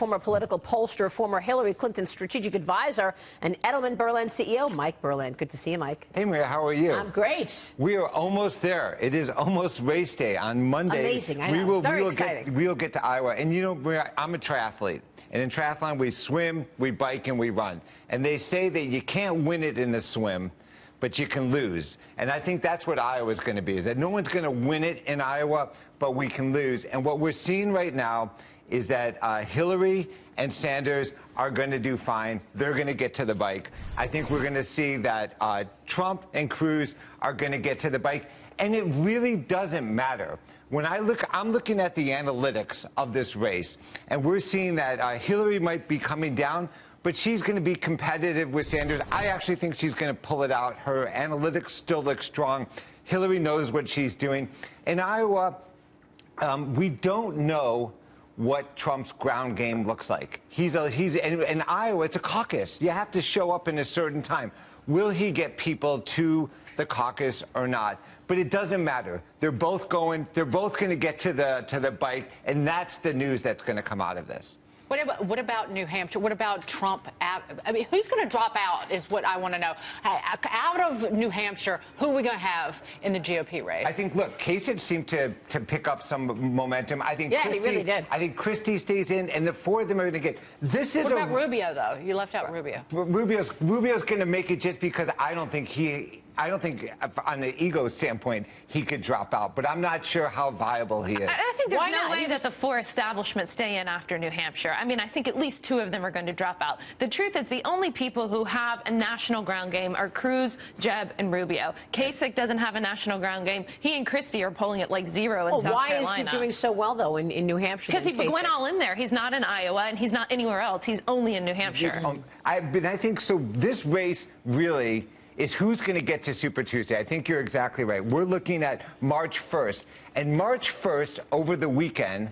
former political pollster, former Hillary Clinton strategic advisor, and Edelman Berland CEO, Mike Berland. Good to see you, Mike. Hey, Maria, how are you? I'm great. We are almost there. It is almost race day on Monday. Amazing, I know. Very exciting. We'll get to Iowa. And you know, Maria, I'm a triathlete. And in triathlon, we swim, we bike, and we run. And they say that you can't win it in the swim, but you can lose. And I think that's what Iowa's going to be, is that no one's going to win it in Iowa, but we can lose. And what we're seeing right now is that Hillary and Sanders are going to do fine. They're going to get to the bike. I think we're going to see that Trump and Cruz are going to get to the bike. And it really doesn't matter. When I'm looking at the analytics of this race, and we're seeing that Hillary might be coming down, but she's going to be competitive with Sanders. I actually think she's going to pull it out. Her analytics still look strong. Hillary knows what she's doing. In Iowa, we don't know what Trump's ground game looks like. In Iowa, it's a caucus. You have to show up in a certain time. Will he get people to the caucus or not? But it doesn't matter. They're both going to get to the bike, and that's the news that's going to come out of this. What about New Hampshire? What about Trump? I mean, who's going to drop out is what I want to know. Out of New Hampshire, who are we going to have in the GOP race? I think, look, Kasich seemed to pick up some momentum. I think Christie, he really did. I think Christie stays in, and the four of them are going to get. What about Rubio, though? You left out Rubio. Rubio's going to make it just because I don't think on the ego standpoint he could drop out, but I'm not sure how viable he is. I think there's no way that the four establishment stay in after New Hampshire. I mean, I think at least two of them are going to drop out. The truth is the only people who have a national ground game are Cruz, Jeb, and Rubio. Kasich doesn't have a national ground game. He and Christie are polling at like 0 in South Carolina. Why is he doing so well, though, in New Hampshire? Because he went all in there. He's not in Iowa, and he's not anywhere else. He's only in New Hampshire. I think so. This race really is who's going to get to Super Tuesday. I think you're exactly right. We're looking at March 1st. And March 1st, over the weekend,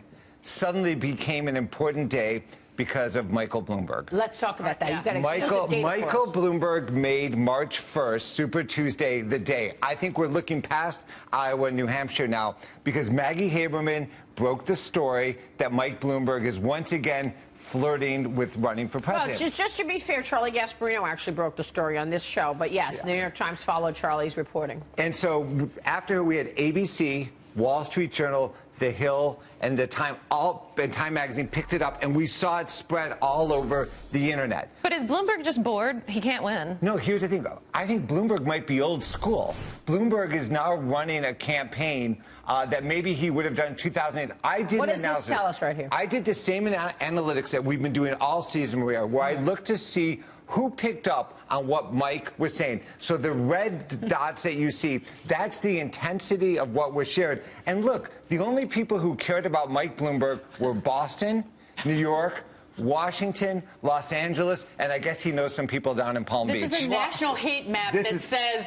suddenly became an important day because of Michael Bloomberg. Let's talk about that. You've got to Michael Bloomberg made March 1st, Super Tuesday, the day. I think we're looking past Iowa and New Hampshire now because Maggie Haberman broke the story that Mike Bloomberg is once again flirting with running for president. Well, just to be fair, Charlie Gasparino actually broke the story on this show. But yes, the New York Times followed Charlie's reporting. And so after we had ABC, Wall Street Journal, The Hill, and Time Magazine picked it up, and we saw it spread all over the internet. But is Bloomberg just bored? He can't win. No, here's the thing, though. I think Bloomberg might be old school. Bloomberg is now running a campaign that maybe he would have done in 2008. What does this tell us right here? I did the same analytics that we've been doing all season, Maria, where I looked to see who picked up on what Mike was saying. So the red dots that you see, that's the intensity of what was shared. And look, the only people who cared about Mike Bloomberg were Boston, New York, Washington, Los Angeles, and I guess he knows some people down in Palm Beach. This is a national heat map that says,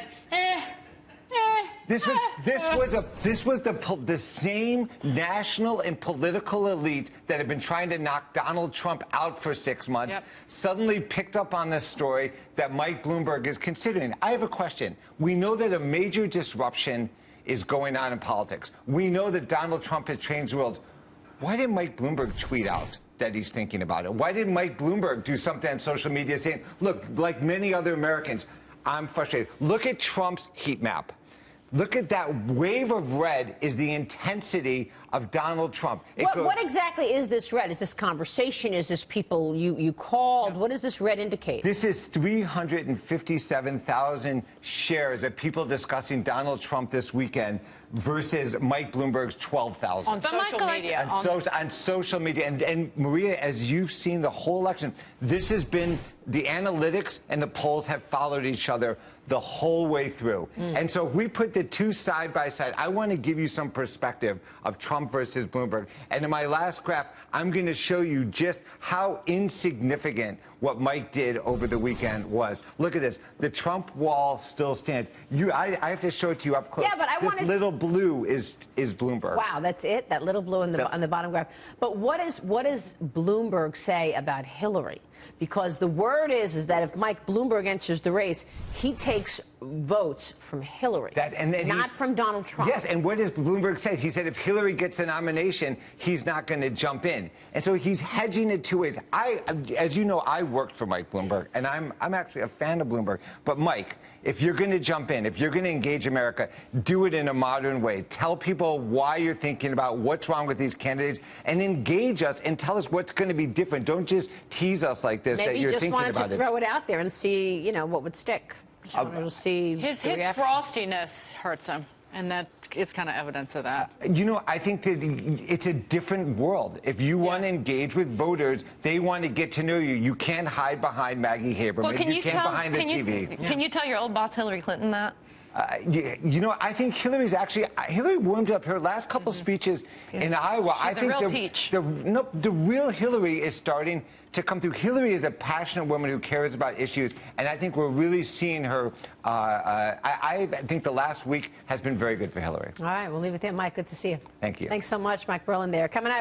This was the same national and political elite that had been trying to knock Donald Trump out for 6 months, suddenly picked up on this story that Mike Bloomberg is considering. I have a question. We know that a major disruption is going on in politics. We know that Donald Trump has changed the world. Why did Mike Bloomberg tweet out that he's thinking about it? Why did Mike Bloomberg do something on social media saying, look, like many other Americans, I'm frustrated. Look at Trump's heat map. Look at that wave of red is the intensity of Donald Trump. What exactly is this red? Is this conversation? Is this people you called? What does this red indicate? This is 357,000 shares of people discussing Donald Trump this weekend versus Mike Bloomberg's 12,000. On social media. On social media. And Maria, as you've seen the whole election, this has been the analytics and the polls have followed each other the whole way through. And so if we put the two side by side, I want to give you some perspective of Trump versus Bloomberg. And in my last graph, I'm going to show you just how insignificant what Mike did over the weekend was. Look at this. The Trump wall still stands. I have to show it to you up close. Yeah, but this little blue is Bloomberg. Wow, that's it? That little blue on the bottom graph. But what does Bloomberg say about Hillary? Because the word is that if Mike Bloomberg enters the race, he takes votes from Hillary, not from Donald Trump. Yes, and what does Bloomberg say? He said if Hillary gets the nomination, he's not going to jump in. And so he's hedging it two ways. As you know, I worked for Mike Bloomberg, and I'm actually a fan of Bloomberg. But Mike, if you're going to jump in, if you're going to engage America, do it in a modern way. Tell people why you're thinking about what's wrong with these candidates, and engage us and tell us what's going to be different. Don't just tease us like this that you're thinking about it. Maybe you just wanted to throw it out there and see, you know, what would stick. We'll see. His frostiness hurts him, and that it's kind of evidence of that. You know, I think that it's a different world. If you want to engage with voters, they want to get to know you. You can't hide behind Maggie Haberman. Well, you can't behind the TV. Can you tell your old boss Hillary Clinton that? You know, I think Hillary warmed up her last couple speeches in Iowa. She's a real peach. The real Hillary is starting to come through. Hillary is a passionate woman who cares about issues, and I think we're really seeing her. I think the last week has been very good for Hillary. All right, we'll leave it there. Mike, good to see you. Thank you. Thanks so much, Mike Berland there. Coming up.